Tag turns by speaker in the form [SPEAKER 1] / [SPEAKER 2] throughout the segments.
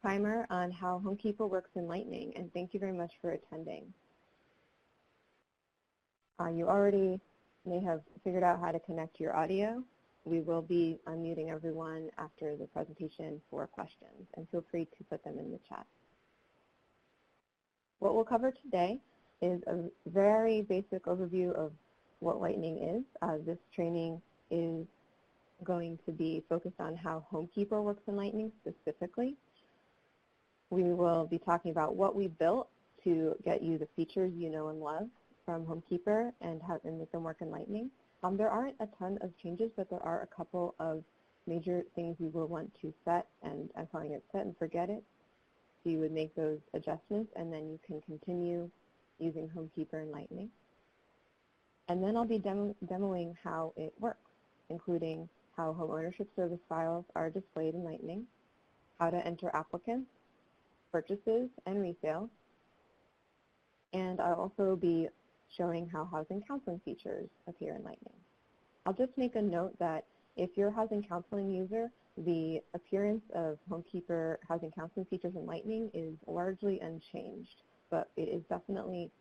[SPEAKER 1] primer on how HomeKeeper works in Lightning, and thank you very much for attending. You already may have figured out how to connect your audio. We will be unmuting everyone after the presentation for questions, and feel free to put them in the chat. What we'll cover today is a very basic overview of what Lightning is. This training is going to be focused on how HomeKeeper works in Lightning specifically. We will be talking about what we built to get you the features you know and love from HomeKeeper and make them work in Lightning. There aren't a ton of changes, but there are a couple of major things you will want to set, and I'm calling it set and forget it. So you would make those adjustments, and then you can continue using HomeKeeper in Lightning. And then I'll be demoing how it works, including how home ownership service files are displayed in Lightning, how to enter applicants, purchases, and resales. And I'll also be showing how housing counseling features appear in Lightning. I'll just make a note that if you're a housing counseling user, the appearance of HomeKeeper housing counseling features in Lightning is largely unchanged, but it is definitely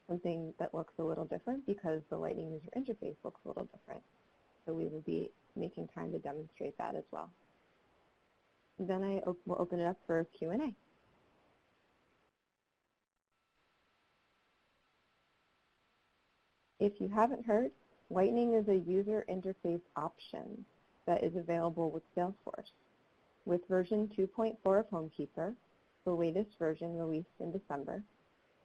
[SPEAKER 1] something that looks a little different because the Lightning user interface looks a little different. So we will be making time to demonstrate that as well. Then I will open it up for Q&A. If you haven't heard, Lightning is a user interface option that is available with Salesforce. With version 2.4 of HomeKeeper, the latest version released in December,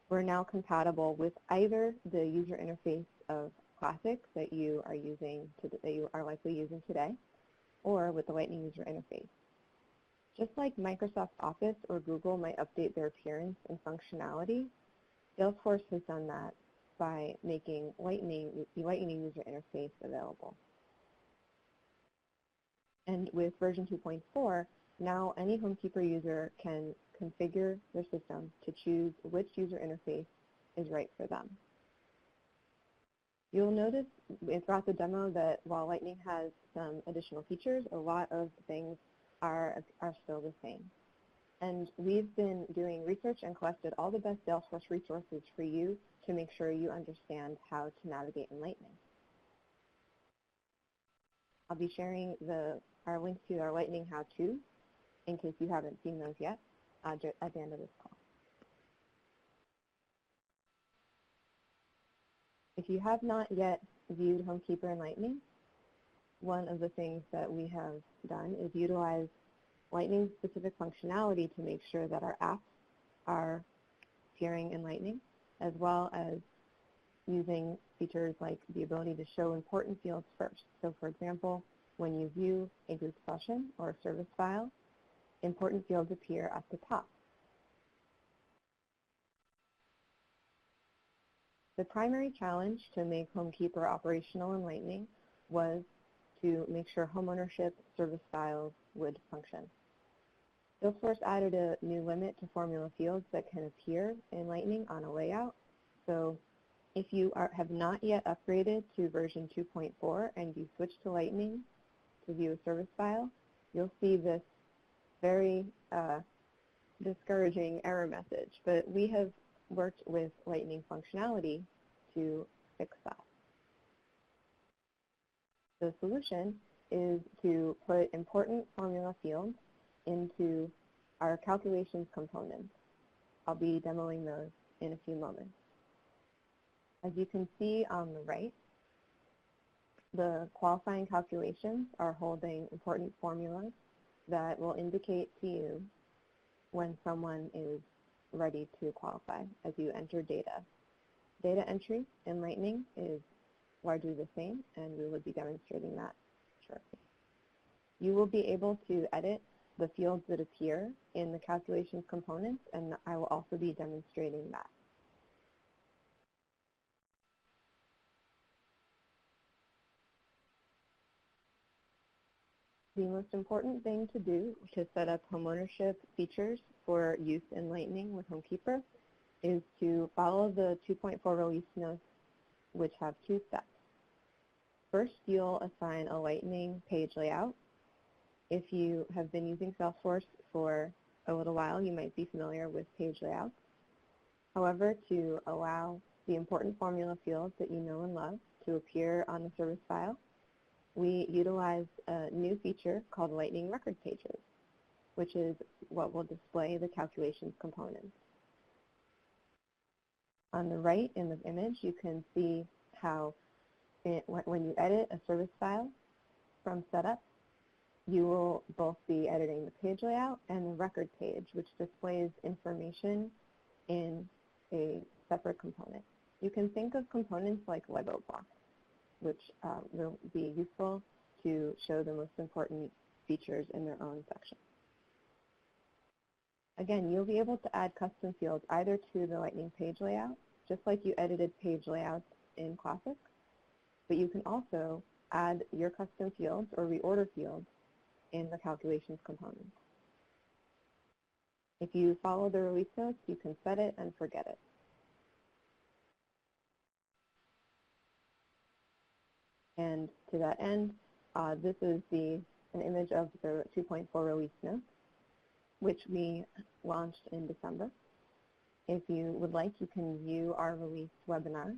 [SPEAKER 1] we're now compatible with either the user interface of Classic that you are likely using today, or with the Lightning user interface. Just like Microsoft Office or Google might update their appearance and functionality, Salesforce has done that by making the Lightning user interface available. And with version 2.4, now any HomeKeeper user can configure their system to choose which user interface is right for them. You'll notice throughout the demo that while Lightning has some additional features, a lot of things are still the same. And we've been doing research and collected all the best Salesforce resources for you to make sure you understand how to navigate in Lightning. I'll be sharing our links to our Lightning how-to in case you haven't seen those yet at the end of this call. If you have not yet viewed HomeKeeper in Lightning, one of the things that we have done is utilize Lightning-specific functionality to make sure that our apps are appearing in Lightning, as well as using features like the ability to show important fields first. So for example, when you view a group session or a service file, important fields appear at the top. The primary challenge to make HomeKeeper operational in Lightning was to make sure homeownership service files would function. Salesforce added a new limit to formula fields that can appear in Lightning on a layout. So if you have not yet upgraded to version 2.4 and you switch to Lightning to view a service file, you'll see this very discouraging error message. But we have worked with Lightning functionality to fix that. The solution is to put important formula fields into our calculations components. I'll be demoing those in a few moments. As you can see on the right, the qualifying calculations are holding important formulas that will indicate to you when someone is ready to qualify as you enter data. Data entry in Lightning is largely the same, and we will be demonstrating that shortly. You will be able to edit the fields that appear in the calculations components, and I will also be demonstrating that. The most important thing to do to set up homeownership features for use in Lightning with HomeKeeper is to follow the 2.4 release notes, which have two steps. First, you'll assign a Lightning page layout. If you have been using Salesforce for a little while, you might be familiar with page layouts. However, to allow the important formula fields that you know and love to appear on the service file, we utilize a new feature called Lightning Record Pages, which is what will display the calculations components. On the right in the image, you can see how when you edit a service file from setup, you will both be editing the page layout and the record page, which displays information in a separate component. You can think of components like Lego blocks, which will be useful to show the most important features in their own section. Again, you'll be able to add custom fields either to the Lightning page layout, just like you edited page layouts in Classic, but you can also add your custom fields or reorder fields in the calculations component. If you follow the release notes, you can set it and forget it. And to that end, this is an image of the 2.4 release notes, which we launched in December. If you would like, you can view our release webinar,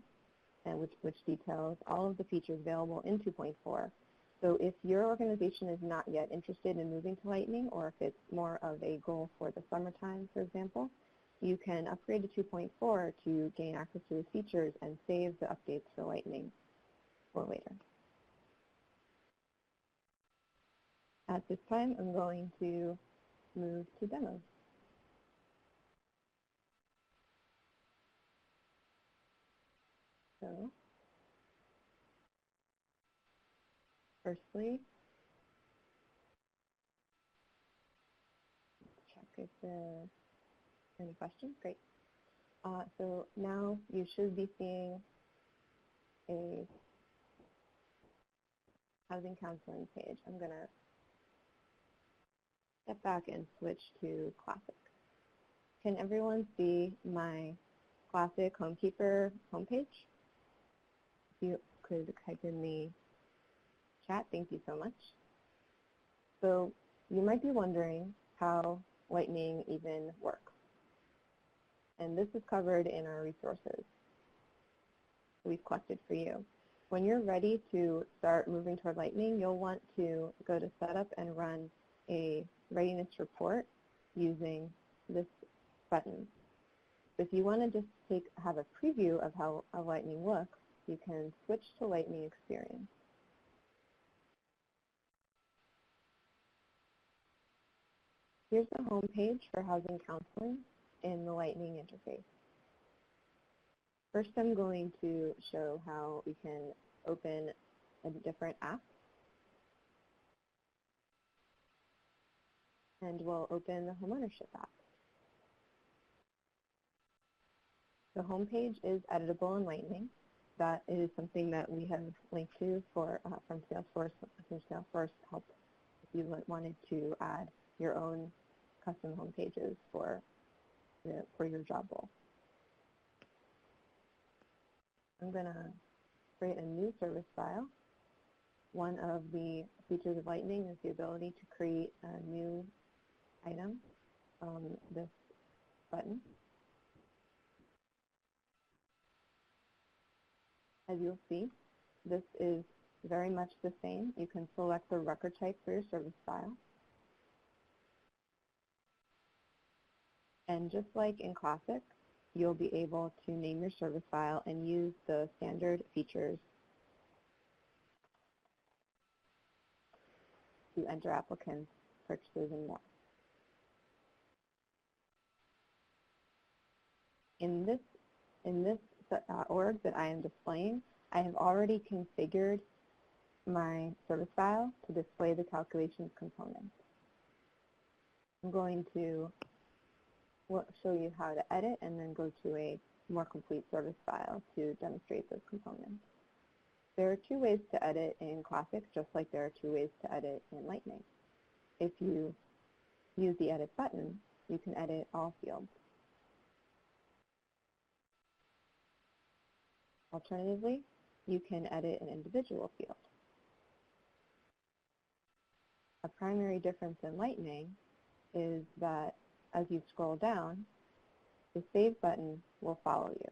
[SPEAKER 1] which details all of the features available in 2.4. So if your organization is not yet interested in moving to Lightning, or if it's more of a goal for the summertime, for example, you can upgrade to 2.4 to gain access to the features and save the updates for Lightning for later. At this time, I'm going to move to demos. So, firstly, check if there are any questions. Great. So now you should be seeing a housing counseling page. I'm going to step back and switch to Classic. Can everyone see my Classic Homekeeper homepage? If you could type in the chat, thank you so much. So you might be wondering how Lightning even works. And this is covered in our resources we've collected for you. When you're ready to start moving toward Lightning, you'll want to go to Setup and run a readiness report using this button. If you want to just have a preview of how Lightning looks, you can switch to Lightning Experience. Here's the home page for housing counseling in the Lightning interface. First, I'm going to show how we can open a different app. And we'll open the homeownership app. The home page is editable in Lightning. That is something that we have linked to from Salesforce help if you wanted to add your own custom home pages for your job role. I'm going to create a new service file. One of the features of Lightning is the ability to create a new item, this button. As you'll see, this is very much the same. You can select the record type for your service file. And just like in Classic, you'll be able to name your service file and use the standard features to enter applicants, purchases, and more. In this org that I am displaying, I have already configured my service file to display the calculations component. I'm going to show you how to edit and then go to a more complete service file to demonstrate those components. There are two ways to edit in Classic, just like there are two ways to edit in Lightning. If you use the Edit button, you can edit all fields. Alternatively, you can edit an individual field. A primary difference in Lightning is that as you scroll down, the Save button will follow you.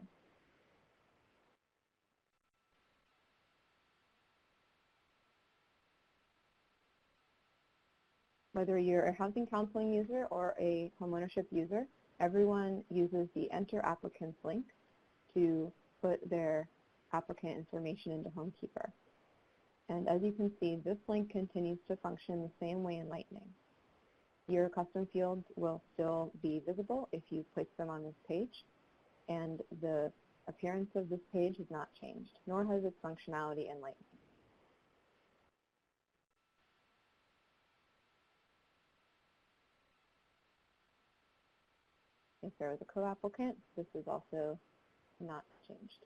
[SPEAKER 1] Whether you're a housing counseling user or a homeownership user, everyone uses the Enter Applicants link to put their applicant information into HomeKeeper. And as you can see, this link continues to function the same way in Lightning. Your custom fields will still be visible if you place them on this page, and the appearance of this page has not changed, nor has its functionality in Lightning. If there was a co-applicant, this is also not changed.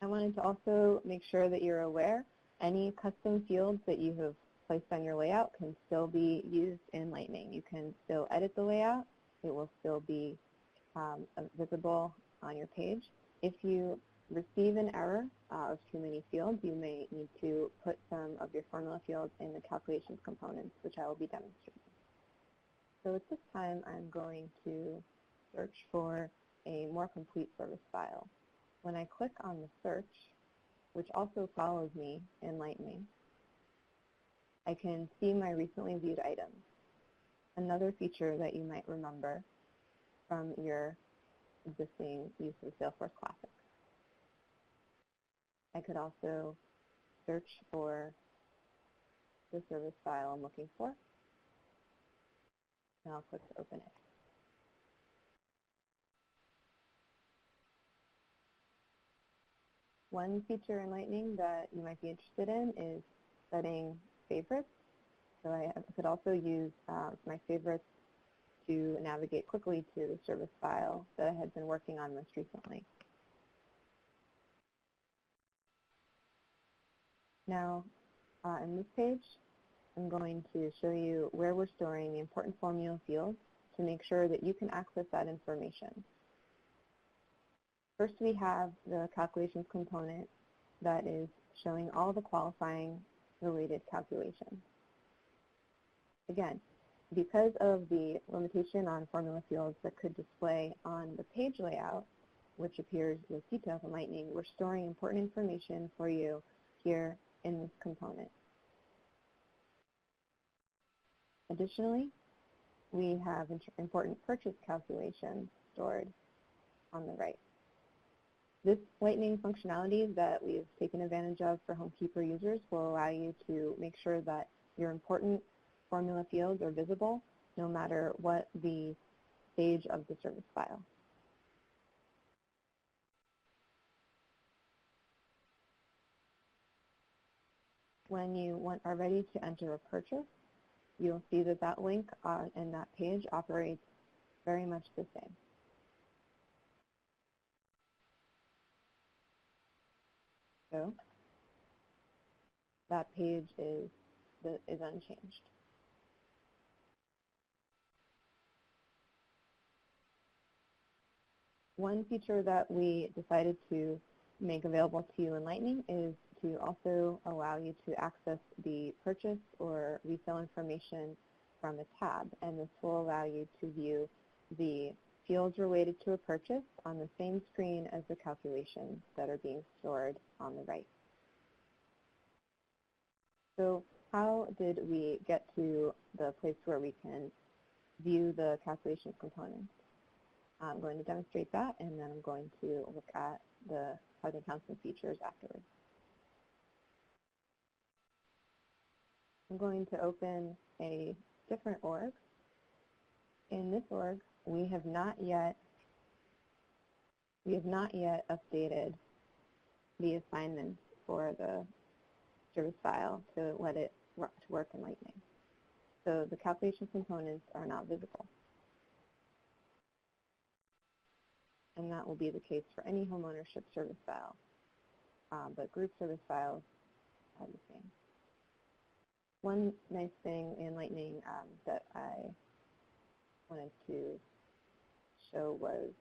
[SPEAKER 1] I wanted to also make sure that you're aware any custom fields that you have placed on your layout can still be used in Lightning. You can still edit the layout. It will still be visible on your page. If you receive an error of too many fields, you may need to put some of your formula fields in the calculations components, which I will be demonstrating. So at this time, I'm going to search for a more complete service file. When I click on the search, which also follows me in Lightning, I can see my recently viewed items. Another feature that you might remember from your existing use of Salesforce Classic. I could also search for the service file I'm looking for, and I'll click to open it. One feature in Lightning that you might be interested in is setting favorites. So I could also use my favorites to navigate quickly to the service file that I had been working on most recently. Now, in this page, I'm going to show you where we're storing the important formula fields to make sure that you can access that information. First, we have the calculations component that is showing all the qualifying related calculations. Again, because of the limitation on formula fields that could display on the page layout, which appears with details in Lightning, we're storing important information for you here in this component. Additionally, we have important purchase calculations stored on the right. This Lightning functionality that we've taken advantage of for HomeKeeper users will allow you to make sure that your important formula fields are visible no matter what the stage of the service file. When you are ready to enter a purchase, you'll see that that link in that page operates very much the same. So that page is unchanged. One feature that we decided to make available to you in Lightning is to also allow you to access the purchase or resale information from a tab, and this will allow you to view the fields related to a purchase on the same screen as the calculations that are being stored on the right. So how did we get to the place where we can view the calculations components? I'm going to demonstrate that, and then I'm going to look at the housing counseling features afterwards. I'm going to open a different org. In this org, we have not yet updated the assignments for the service file to let it work in Lightning. So the calculation components are not visible. And that will be the case for any homeownership service file. But group service files are the same. One nice thing in Lightning that I wanted to show was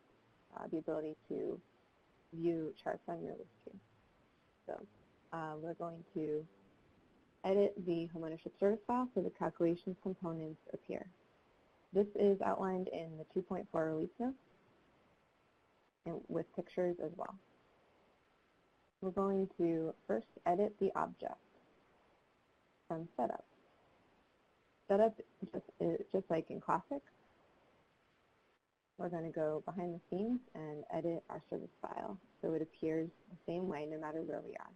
[SPEAKER 1] the ability to view charts on your list view. we're going to edit the homeownership service file so the calculations components appear. This is outlined in the 2.4 release notes and with pictures as well. We're going to first edit the object from setup. Setup, just like in Classic, we're going to go behind the scenes and edit our service file so it appears the same way no matter where we are.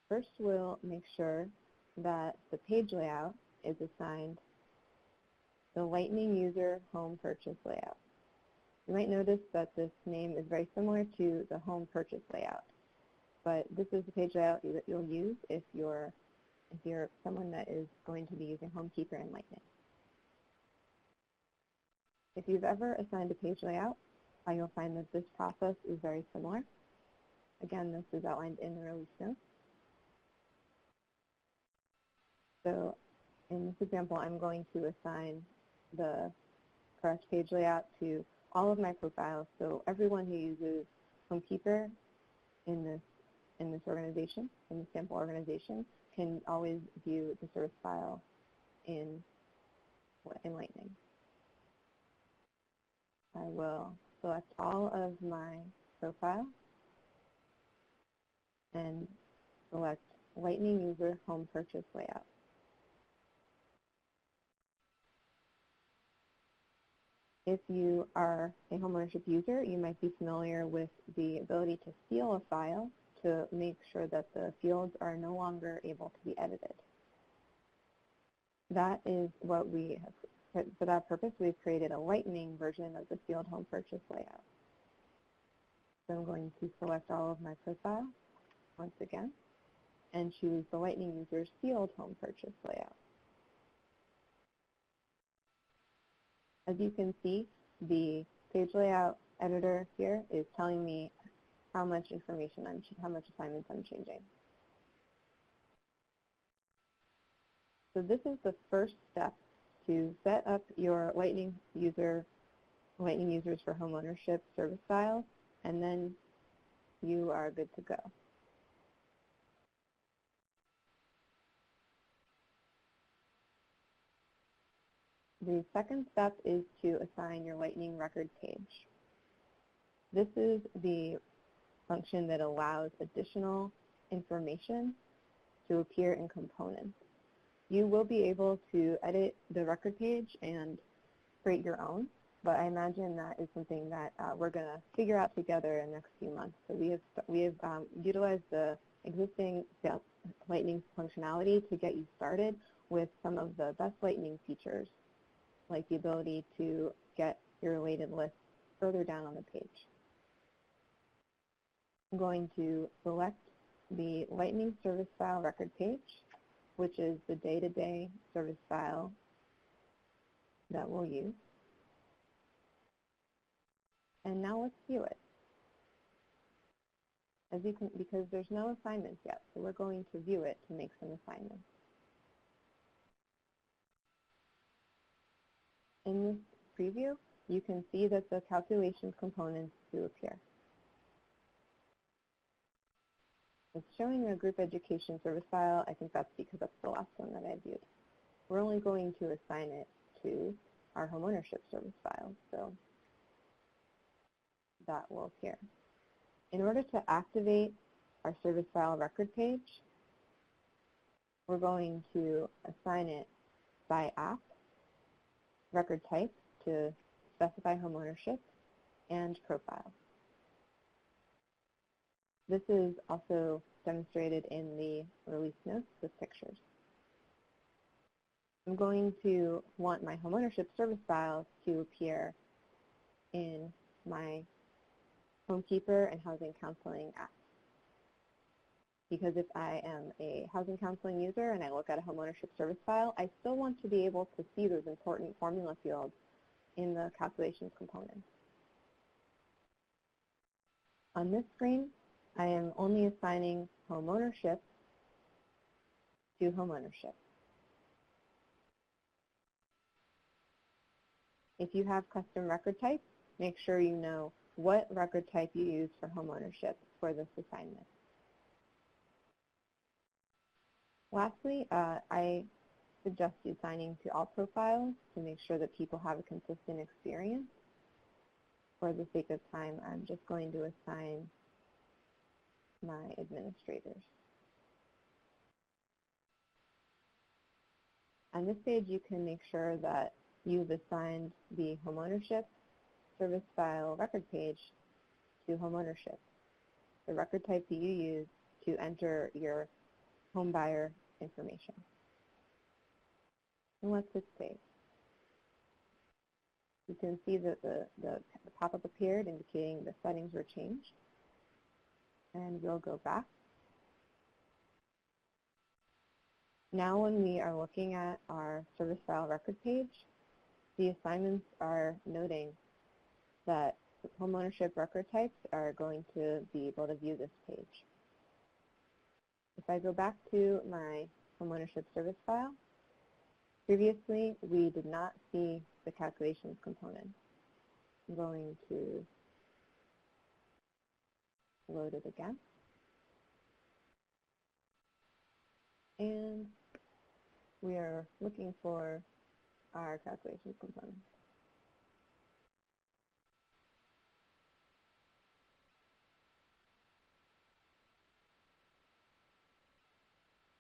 [SPEAKER 1] First, we'll make sure that the page layout is assigned the Lightning User Home Purchase Layout. You might notice that this name is very similar to the Home Purchase Layout, but this is the page layout that you'll use if you're someone that is going to be using HomeKeeper and Lightning. If you've ever assigned a page layout, you'll find that this process is very similar. Again, this is outlined in the release notes. So in this example, I'm going to assign the correct page layout to all of my profiles, so everyone who uses HomeKeeper in this organization, in the sample organization, can always view the service file in Lightning. I will select all of my profiles and select Lightning User Home Purchase Layout. If you are a homeownership user, you might be familiar with the ability to seal a file to make sure that the fields are no longer able to be edited. That is what we have, for that purpose, we've created a Lightning version of the sealed home purchase layout. So I'm going to select all of my profiles once again and choose the Lightning User Sealed Home Purchase Layout. As you can see, the page layout editor here is telling me how much information how much assignments I'm changing. So this is the first step to set up your Lightning users for homeownership service files, and then you are good to go. The second step is to assign your Lightning record page. This is the function that allows additional information to appear in components. You will be able to edit the record page and create your own, but I imagine that is something that we're going to figure out together in the next few months. So we have utilized the existing Lightning functionality to get you started with some of the best Lightning features, like the ability to get your related list further down on the page. I'm going to select the Lightning service file record page, which is the day-to-day service file that we'll use. And now let's view it. Because there's no assignments yet, so we're going to view it to make some assignments. In this preview, you can see that the calculations components do appear. It's showing a group education service file. I think that's because that's the last one that I viewed. We're only going to assign it to our homeownership service file, so that will appear. In order to activate our service file record page, we're going to assign it by app, record type to specify homeownership, and profile. This is also demonstrated in the release notes with pictures. I'm going to want my homeownership service files to appear in my HomeKeeper and Housing Counseling apps. Because if I am a housing counseling user and I look at a homeownership service file, I still want to be able to see those important formula fields in the calculations components. On this screen, I am only assigning homeownership to homeownership. If you have custom record types, make sure you know what record type you use for homeownership for this assignment. Lastly, I suggest you signing to all profiles to make sure that people have a consistent experience. For the sake of time, I'm just going to assign my administrators. On this page, you can make sure that you've assigned the homeownership service file record page to homeownership, the record type that you use to enter your home buyer information. And let's hit save. You can see that the pop-up appeared indicating the settings were changed. And we'll go back. Now when we are looking at our service file record page, the assignments are noting that the homeownership record types are going to be able to view this page. If I go back to my homeownership service file, previously we did not see the calculations component. I'm going to load it again. And we are looking for our calculations component.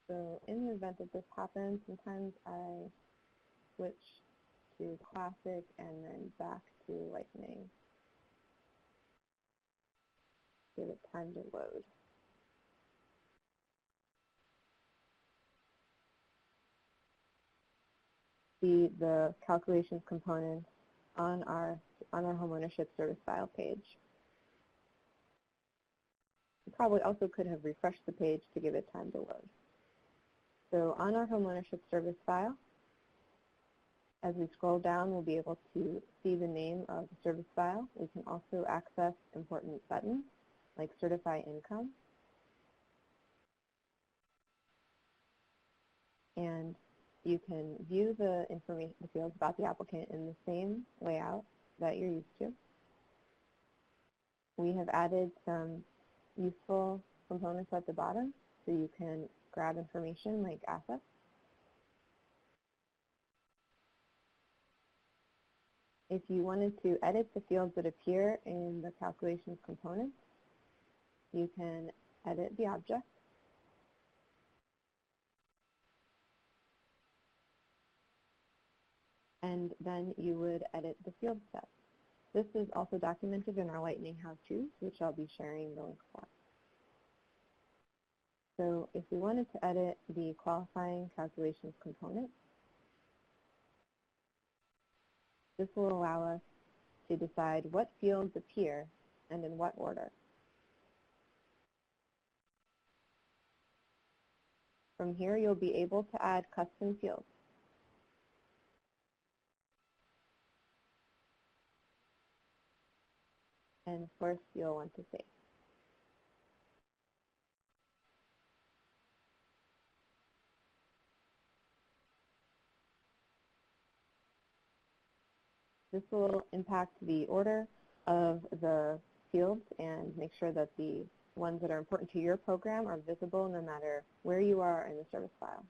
[SPEAKER 1] So in the event that this happens, sometimes I switch to Classic and then back to Lightning. Give it time to load. See the calculations components on our homeownership service file page. You probably also could have refreshed the page to give it time to load. So on our homeownership service file, as we scroll down, we'll be able to see the name of the service file. We can also access important buttons like Certify Income. And you can view the information, the fields about the applicant in the same layout that you're used to. We have added some useful components at the bottom so you can grab information like assets. If you wanted to edit the fields that appear in the calculations component, you can edit the object. And then you would edit the field set. This is also documented in our Lightning how-tos, which I'll be sharing the link for. So if we wanted to edit the qualifying calculations component, this will allow us to decide what fields appear and in what order. From here, you'll be able to add custom fields. And of course, you'll want to save. This will impact the order of the fields and make sure that the ones that are important to your program are visible no matter where you are in the service file.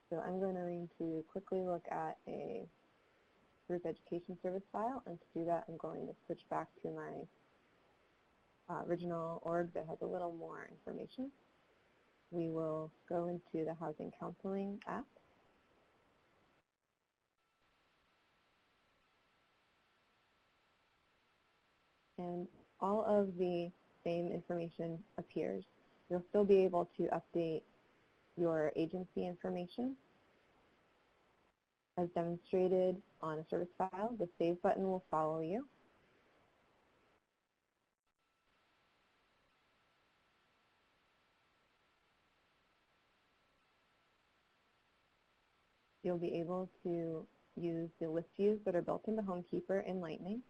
[SPEAKER 1] So I'm going to quickly look at a group education service file, and to do that I'm going to switch back to my original org that has a little more information. We will go into the Housing Counseling app. And all of the same information appears. You'll still be able to update your agency information. As demonstrated on a service file, the Save button will follow you. You'll be able to use the list views that are built into HomeKeeper in Lightning.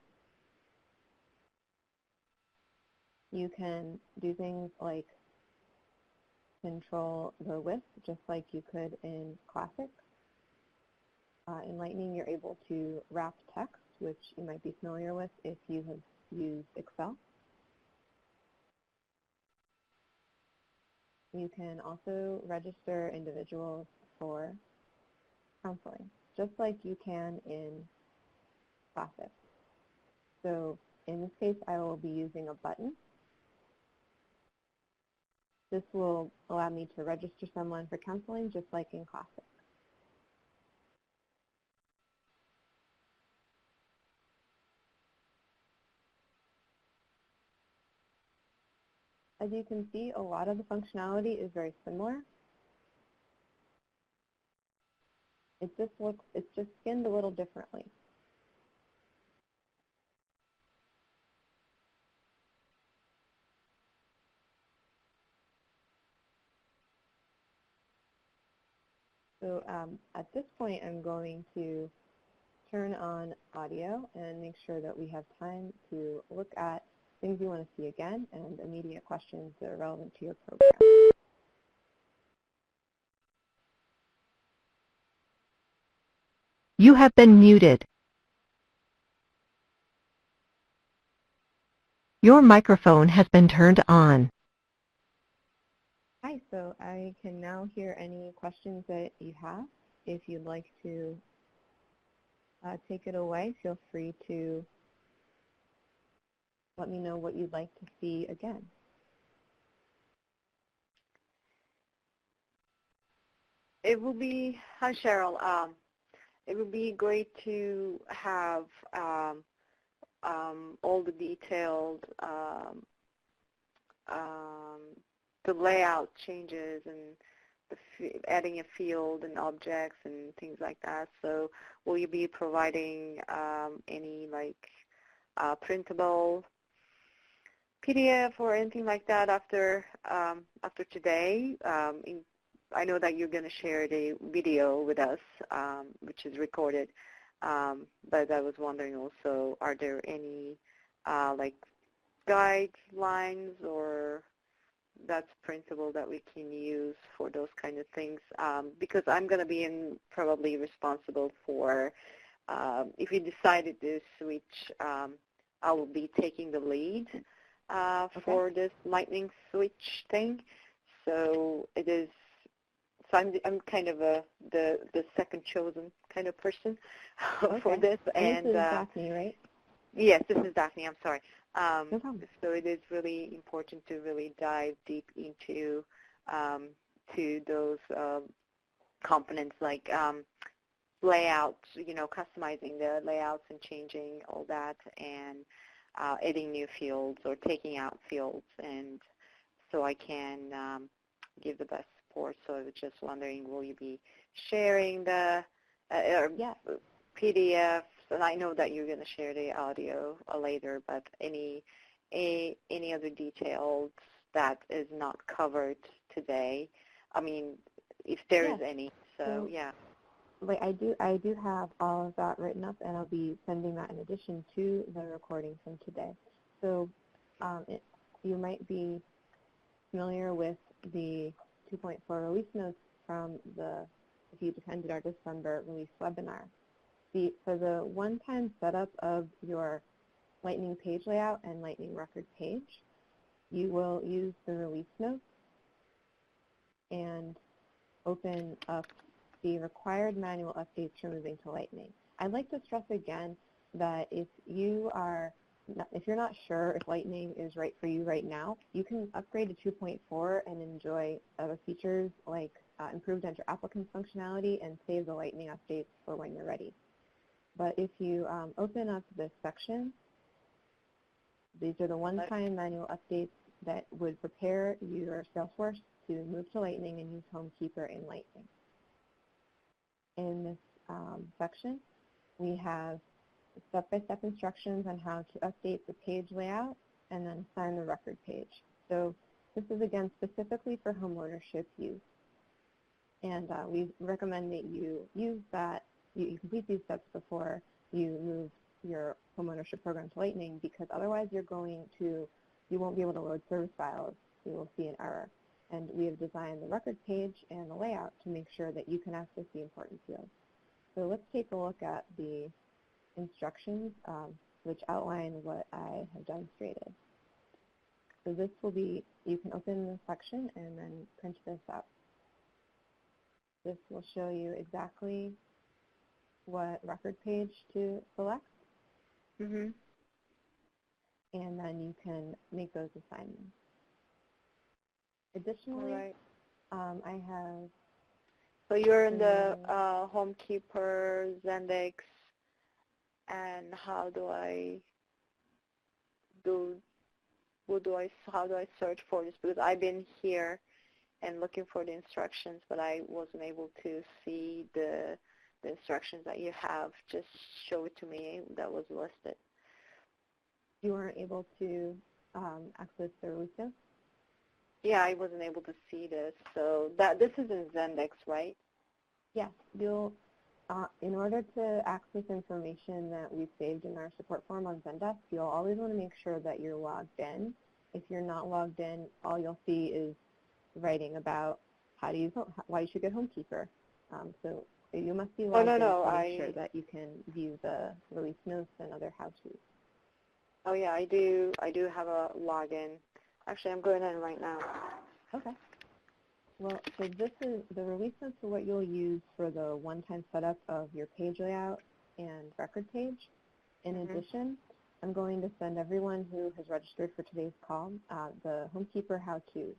[SPEAKER 1] You can do things like control the list just like you could in Classic. In Lightning, you're able to wrap text, which you might be familiar with if you have used Excel. You can also register individuals for counseling, just like you can in Classic. So in this case, I will be using a button. This will allow me to register someone for counseling, just like in Classic. As you can see, a lot of the functionality is very similar. It's just skinned a little differently. So at this point, I'm going to turn on audio and make sure that we have time to look at things you want to see again and immediate questions that are relevant to your program.
[SPEAKER 2] You have been muted. Your microphone has been turned on.
[SPEAKER 1] Hi, so I can now hear any questions that you have. If you'd like to take it away, feel free to let me know what you'd like to see again.
[SPEAKER 3] It will be, hi Cheryl, it would be great to have all the detailed, the layout changes and adding a field and objects and things like that. So will you be providing any printable PDF or anything like that after today? I know that you're going to share the video with us, which is recorded, but I was wondering also, are there any guidelines or that's printable that we can use for those kind of things? Because I'm going to be probably responsible for, if you decided to switch, I will be taking the lead for this lightning switch thing. So it is. So I'm kind of the second chosen kind of person for this.
[SPEAKER 1] And this is Daphne, right?
[SPEAKER 3] Yes, this is Daphne. I'm sorry.
[SPEAKER 1] No problem.
[SPEAKER 3] So it is really important to really dive deep into to those components like layouts, customizing the layouts and changing all that, and adding new fields or taking out fields, and so I can give the best support. So I was just wondering, will you be sharing the PDFs? And I know that you're going to share the audio later, but any other details that is not covered today? I mean, if there is any. So yeah.
[SPEAKER 1] I do have all of that written up, and I'll be sending that in addition to the recording from today. So you might be familiar with the 2.4 release notes from if you attended our December release webinar. For the one-time setup of your Lightning page layout and Lightning record page, you will use the release notes and open up the required manual updates for moving to Lightning. I'd like to stress again that if you're not sure if Lightning is right for you right now, you can upgrade to 2.4 and enjoy other features like improved enter applicants functionality and save the Lightning updates for when you're ready. But if you open up this section, these are the one-time manual updates that would prepare your Salesforce to move to Lightning and use HomeKeeper in Lightning. In this section, we have step-by-step instructions on how to update the page layout and then assign the record page. So this is, again, specifically for homeownership use. And we recommend that you use that, you complete these steps before you move your homeownership program to Lightning, because otherwise you won't be able to load service files. You will see an error. And we have designed the record page and the layout to make sure that you can access the important fields. So let's take a look at the instructions which outline what I have demonstrated. So this will be, you can open the section and then print this out. This will show you exactly what record page to select, and then you can make those assignments. Additionally, I have...
[SPEAKER 3] So you're in the HomeKeeper, Zendex, and how do I search for this? Because I've been here and looking for the instructions, but I wasn't able to see the instructions that you have. Just show it to me that was listed.
[SPEAKER 1] You weren't able to access the release?
[SPEAKER 3] Yeah, I wasn't able to see this. So this is in Zendex, right?
[SPEAKER 1] Yes. You'll, in order to access information that we've saved in our support form on Zendesk, you'll always want to make sure that you're logged in. If you're not logged in, all you'll see is writing about how to use, why you should get HomeKeeper. So you must be logged in to make sure that you can view the release notes and other how-tos.
[SPEAKER 3] Oh yeah, I do have a login. Actually, I'm going in right now.
[SPEAKER 1] Okay. Well, so this is the release notes are what you'll use for the one-time setup of your page layout and record page. In addition, I'm going to send everyone who has registered for today's call the HomeKeeper how-tos.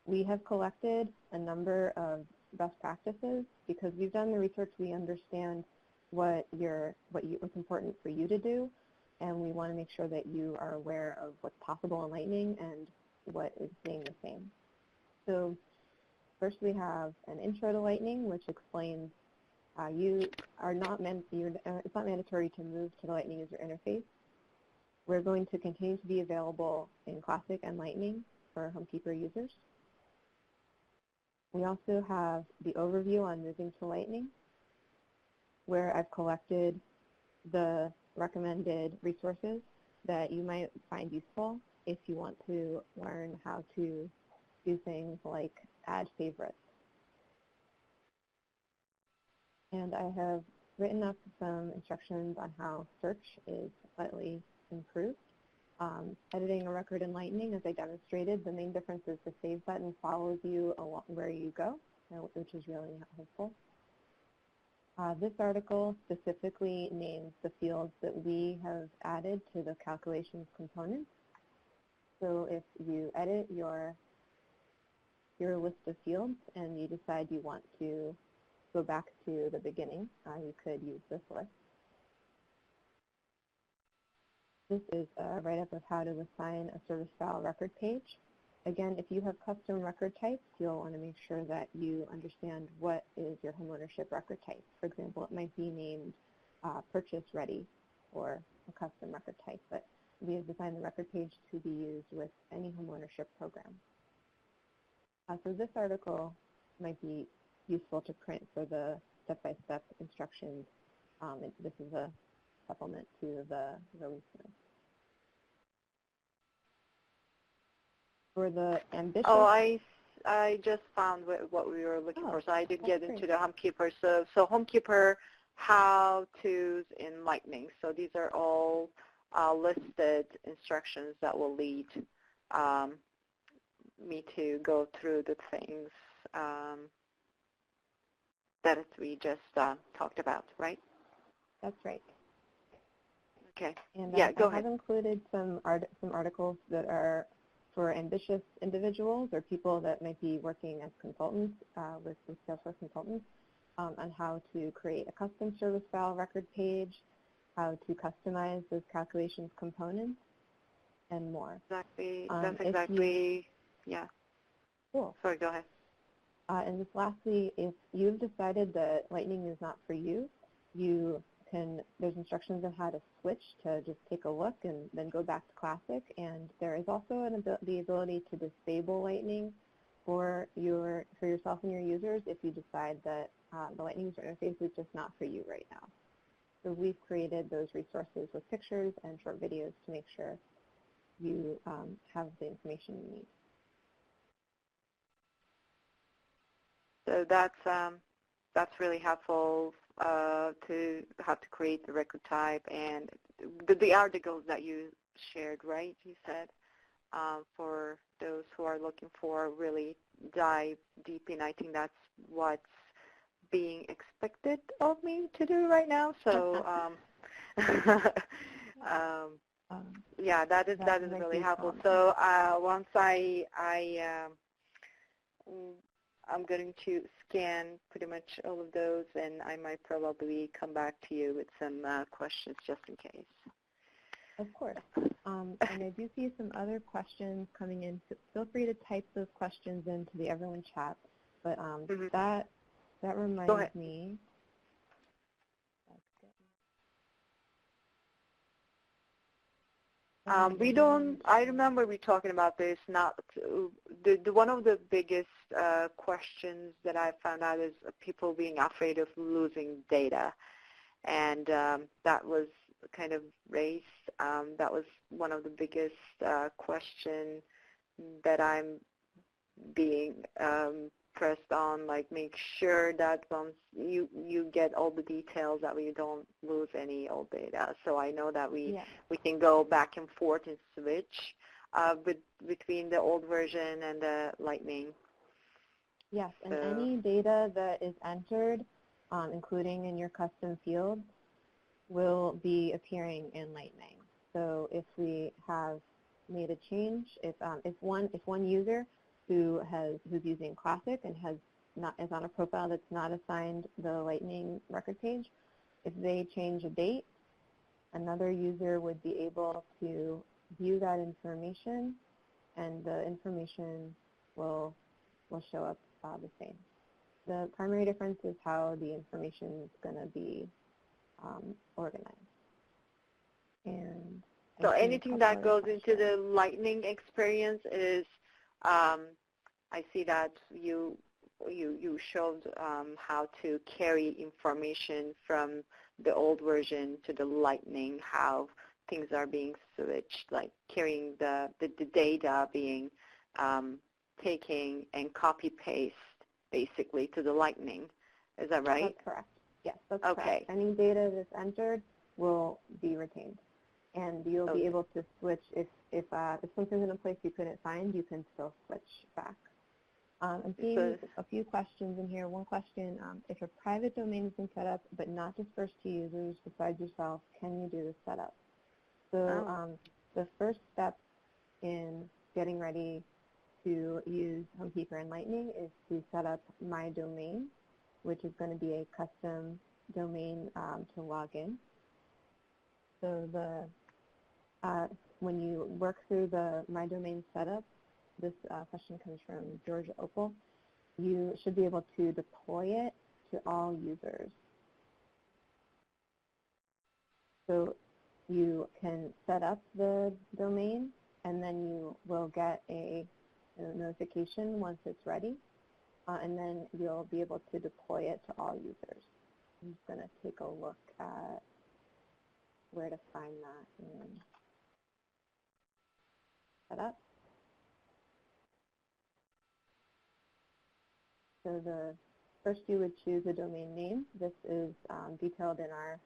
[SPEAKER 1] We have collected a number of best practices because we've done the research. We understand what's important for you to do, and we want to make sure that you are aware of what's possible in Lightning and what is staying the same. So first we have an intro to Lightning, which explains it's not mandatory to move to the Lightning user interface. We're going to continue to be available in Classic and Lightning for HomeKeeper users. We also have the overview on moving to Lightning, where I've collected the recommended resources that you might find useful if you want to learn how to do things like add favorites. And I have written up some instructions on how search is slightly improved. Editing a record in Lightning, as I demonstrated, the main difference is the Save button follows you along where you go, which is really helpful. This article specifically names the fields that we have added to the calculations component. So if you edit your list of fields and you decide you want to go back to the beginning, you could use this list. This is a write-up of how to assign a service file record page. Again, if you have custom record types, you'll want to make sure that you understand what is your homeownership record type. For example, it might be named purchase ready or a custom record type, but we have designed the record page to be used with any homeownership program. So this article might be useful to print for the step-by-step instructions. This is a supplement to the release notes. For the ambitious...
[SPEAKER 3] Oh, I just found what we were looking for. So I did get into the HomeKeeper. So HomeKeeper how-tos in Lightning. So these are all listed instructions that will lead me to go through the things that we just talked about, right?
[SPEAKER 1] That's right.
[SPEAKER 3] Okay.
[SPEAKER 1] And
[SPEAKER 3] yeah, go
[SPEAKER 1] I have included some articles that are for ambitious individuals or people that might be working as consultants with Salesforce consultants on how to create a custom service file record page, how to customize those calculations components, and more.
[SPEAKER 3] Exactly. That's exactly, yeah.
[SPEAKER 1] Cool.
[SPEAKER 3] Sorry, go ahead.
[SPEAKER 1] And just lastly, if you've decided that Lightning is not for you, there's instructions on how to switch to just take a look and then go back to Classic. And there is also the ability to disable Lightning for yourself and your users if you decide that the Lightning user interface is just not for you right now. So we've created those resources with pictures and short videos to make sure you have the information you need.
[SPEAKER 3] So that's really helpful to have to create the record type and the articles that you shared, right? You said for those who are looking for really dive deep in. I think that's what's being expected of me to do right now. So yeah, that is really helpful. So once I'm going to scan pretty much all of those, and I might probably come back to you with some questions just in case.
[SPEAKER 1] Of course. And I do see some other questions coming in. So feel free to type those questions into the Everyone chat. But that reminds me.
[SPEAKER 3] I remember we talking about this. Not one of the biggest questions that I found out is people being afraid of losing data, and that was kind of raised. That was one of the biggest question that I'm being pressed on, like make sure that once you get all the details that we don't lose any old data. So I know that we can go back and forth and switch between the old version and the Lightning.
[SPEAKER 1] Yes, and any data that is entered, including in your custom fields, will be appearing in Lightning. So if we have made a change, if one user who's using Classic and is on a profile that's not assigned the Lightning record page, if they change a date, another user would be able to view that information, and the information will show up the same. The primary difference is how the information is going to be organized. And
[SPEAKER 3] so anything that goes into the Lightning experience is, I see that you showed how to carry information from the old version to the Lightning, how things are being switched, like carrying the data being taken and copy paste basically to the Lightning. Is that right?
[SPEAKER 1] That's correct. Yes, that's correct. Any data that's entered will be retained, and you'll be able to switch if something's in a place you couldn't find, you can still switch back. I'm seeing a few questions in here. One question, if a private domain has been set up but not dispersed to users besides yourself, can you do the setup? So the first step in getting ready to use HomeKeeper and Lightning is to set up My Domain, which is going to be a custom domain to log in. So when you work through the My Domain setup, this question comes from Georgia Opal, you should be able to deploy it to all users. So you can set up the domain, and then you will get a notification once it's ready, and then you'll be able to deploy it to all users. I'm just going to take a look at where to find that in setup. So first you would choose a domain name. This is detailed in our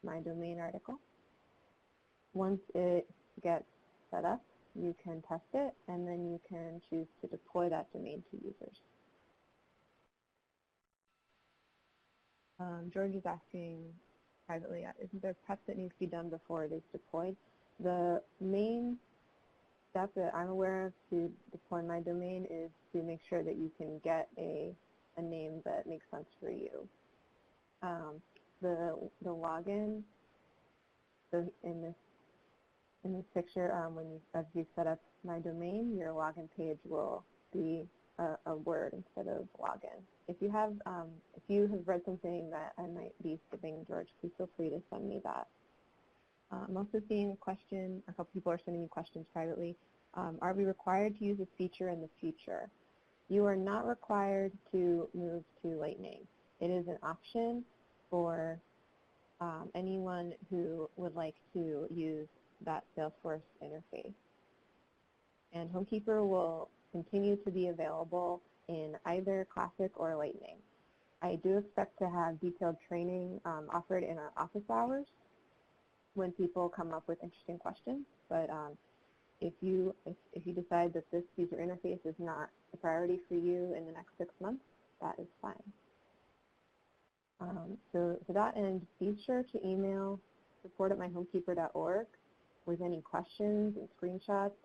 [SPEAKER 1] My Domain article. Once it gets set up, you can test it, and then you can choose to deploy that domain to users. George is asking privately, isn't there prep that needs to be done before it is deployed? The main step that I'm aware of to deploy My Domain is to make sure that you can get a name that makes sense for you. The login, so in this picture, as you set up My Domain, your login page will be a word instead of login. If you have read something that I might be skipping, George, please feel free to send me that. I'm also seeing a question, a couple people are sending me questions privately. Are we required to use this feature in the future? You are not required to move to Lightning. It is an option for anyone who would like to use that Salesforce interface. And HomeKeeper will continue to be available in either Classic or Lightning. I do expect to have detailed training offered in our office hours when people come up with interesting questions. But if you decide that this user interface is not a priority for you in the next 6 months, that is fine. So to that end, be sure to email support@myhomekeeper.org with any questions and screenshots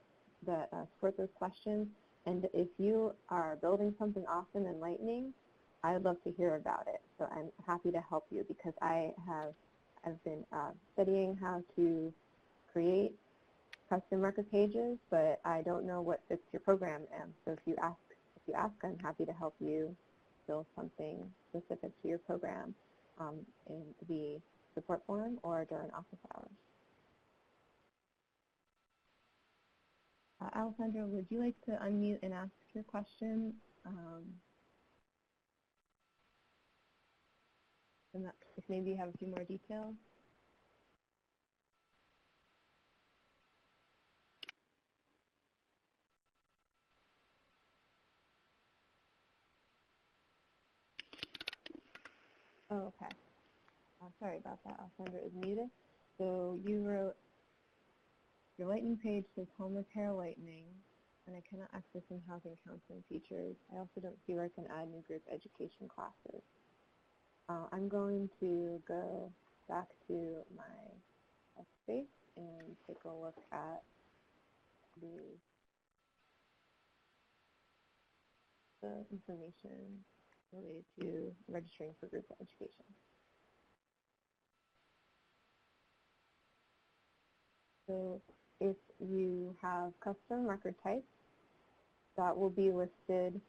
[SPEAKER 1] that support those questions. And if you are building something awesome in Lightning, I'd love to hear about it. So I'm happy to help you because I've been studying how to create custom record pages, but I don't know what fits your program. And so if you ask, I'm happy to help you build something specific to your program in the support forum or during office hours. Alessandra, would you like to unmute and ask your question? And if maybe you have a few more details. Oh, okay. Sorry about that. Alessandra is muted. So you wrote, your Lightning page says home repair Lightning, and I cannot access some housing counseling features. I also don't see where I can add new group education classes. I'm going to go back to my space and take a look at the information related to registering for group education. So if you have custom record types, that will be listed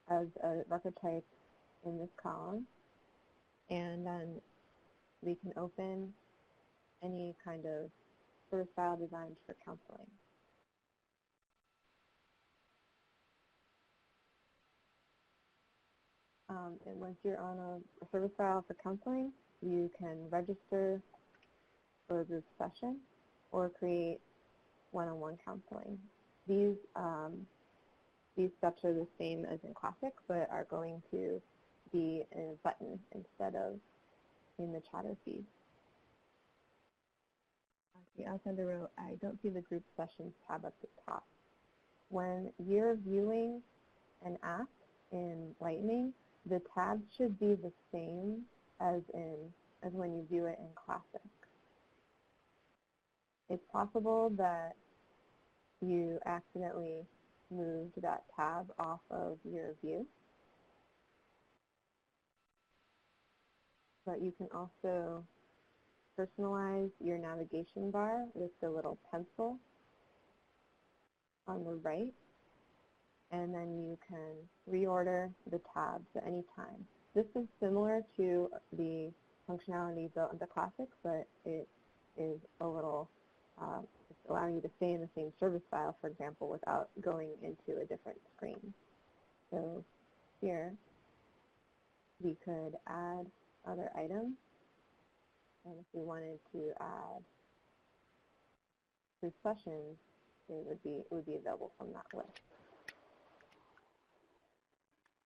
[SPEAKER 1] as a record type in this column. And then we can open any kind of service file designed for counseling. And once you're on a service file for counseling, you can register for a group session or create one-on-one counseling. These steps are the same as in Classic, but are going to be in a button instead of in the chatter feed. Alessandra wrote, I don't see the group sessions tab at the top. When you're viewing an app in Lightning, the tabs should be the same as when you view it in Classic. It's possible that you accidentally moved that tab off of your view, but you can also personalize your navigation bar with the little pencil on the right, and then you can reorder the tabs at any time. This is similar to the functionality built into Classic, but it is a little allowing you to stay in the same service file, for example, without going into a different screen. So here, we could add other items. And if we wanted to add group sessions, it would be available from that list.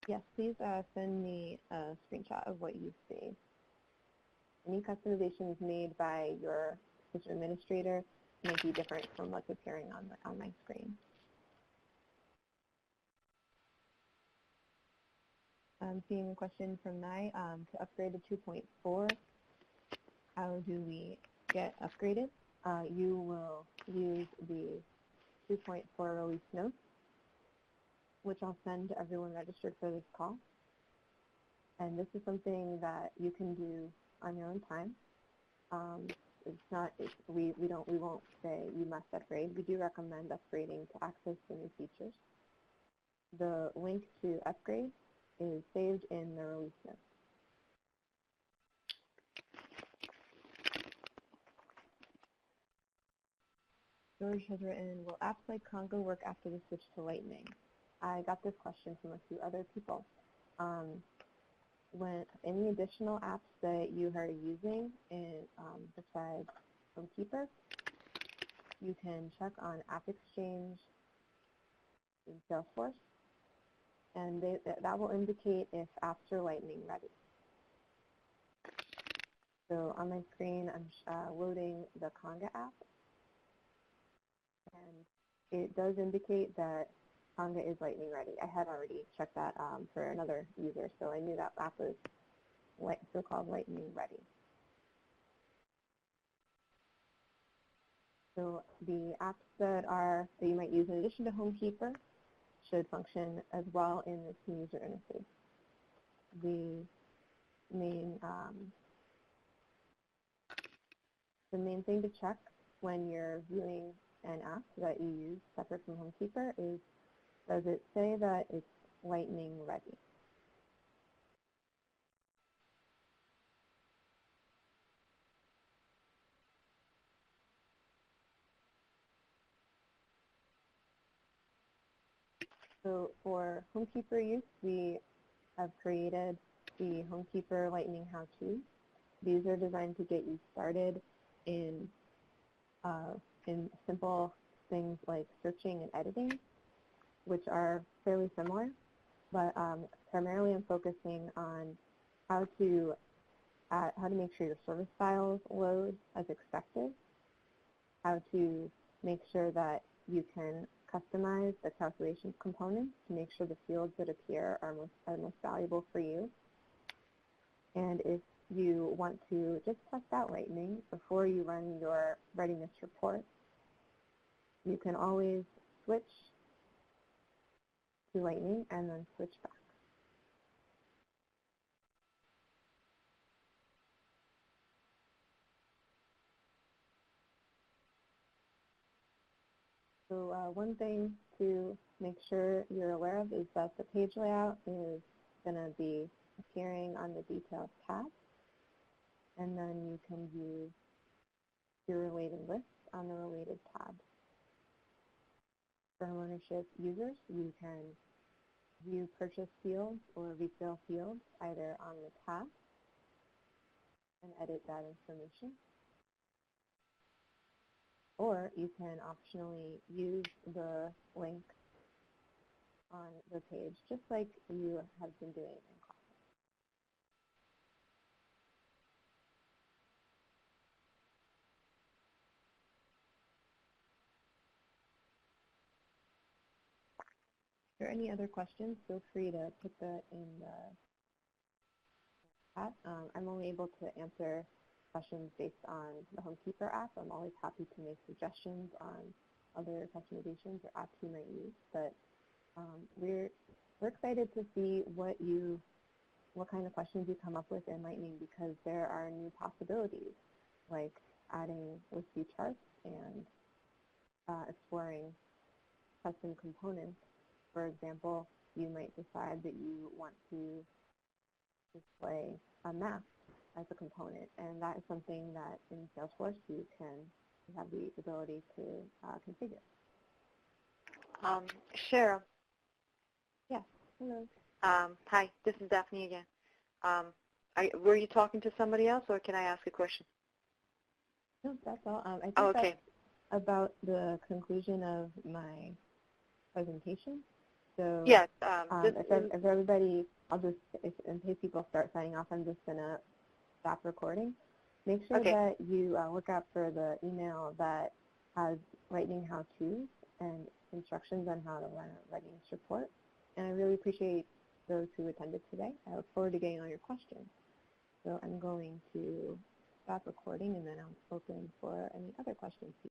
[SPEAKER 1] Yes, please send me a screenshot of what you see. Any customizations made by your system administrator may be different from what's appearing on my screen. I'm seeing a question from Nye. To upgrade to 2.4, how do we get upgraded? You will use the 2.4 release notes, which I'll send to everyone registered for this call. And this is something that you can do on your own time. It's not, we won't say you must upgrade. We do recommend upgrading to access the new features. The link to upgrade is saved in the release notes. George has written, will apps like Congo work after the switch to Lightning? I got this question from a few other people. When any additional apps that you are using besides HomeKeeper, you can check on App Exchange in Salesforce and that will indicate if apps are Lightning ready. So on my screen, I'm loading the Conga app, and it does indicate that Conga is Lightning ready. I had already checked that for another user, so I knew that app was so-called Lightning ready. So the apps that you might use in addition to HomeKeeper should function as well in this new user interface. The main thing to check when you're viewing an app that you use separate from HomeKeeper is, does it say that it's Lightning ready? So for HomeKeeper use, we have created the HomeKeeper Lightning how-to. These are designed to get you started in simple things like searching and editing, which are fairly similar, but primarily I'm focusing on how to make sure your service files load as expected, how to make sure that you can customize the calculation components to make sure the fields that appear are most valuable for you. And if you want to just test out Lightning before you run your readiness report, you can always switch to Lightning and then switch back. So one thing to make sure you're aware of is that the page layout is going to be appearing on the Details tab, and then you can view your related lists on the Related tab. For homeownership users, you can view purchase fields or resale fields either on the tab and edit that information, or you can optionally use the link on the page just like you have been doing in class. If there are any other questions, feel free to put that in the chat. I'm only able to answer questions based on the HomeKeeper app. I'm always happy to make suggestions on other customizations or apps you might use, but we're excited to see what kind of questions you come up with in Lightning, because there are new possibilities like adding list view charts and exploring custom components. For example, you might decide that you want to display a map as a component, and that is something that in Salesforce you have the ability to configure.
[SPEAKER 3] Cheryl.
[SPEAKER 1] Yes, hello.
[SPEAKER 3] Hi, this is Daphne again. Were you talking to somebody else, or can I ask a question?
[SPEAKER 1] No, that's all. I think
[SPEAKER 3] okay.
[SPEAKER 1] that's about the conclusion of my presentation. So
[SPEAKER 3] yes,
[SPEAKER 1] if everybody, in case people start signing off, I'm just going to stop recording. Make sure that you look out for the email that has Lightning how-tos and instructions on how to run a readiness report. And I really appreciate those who attended today. I look forward to getting all your questions. So I'm going to stop recording, and then I'll open for any other questions.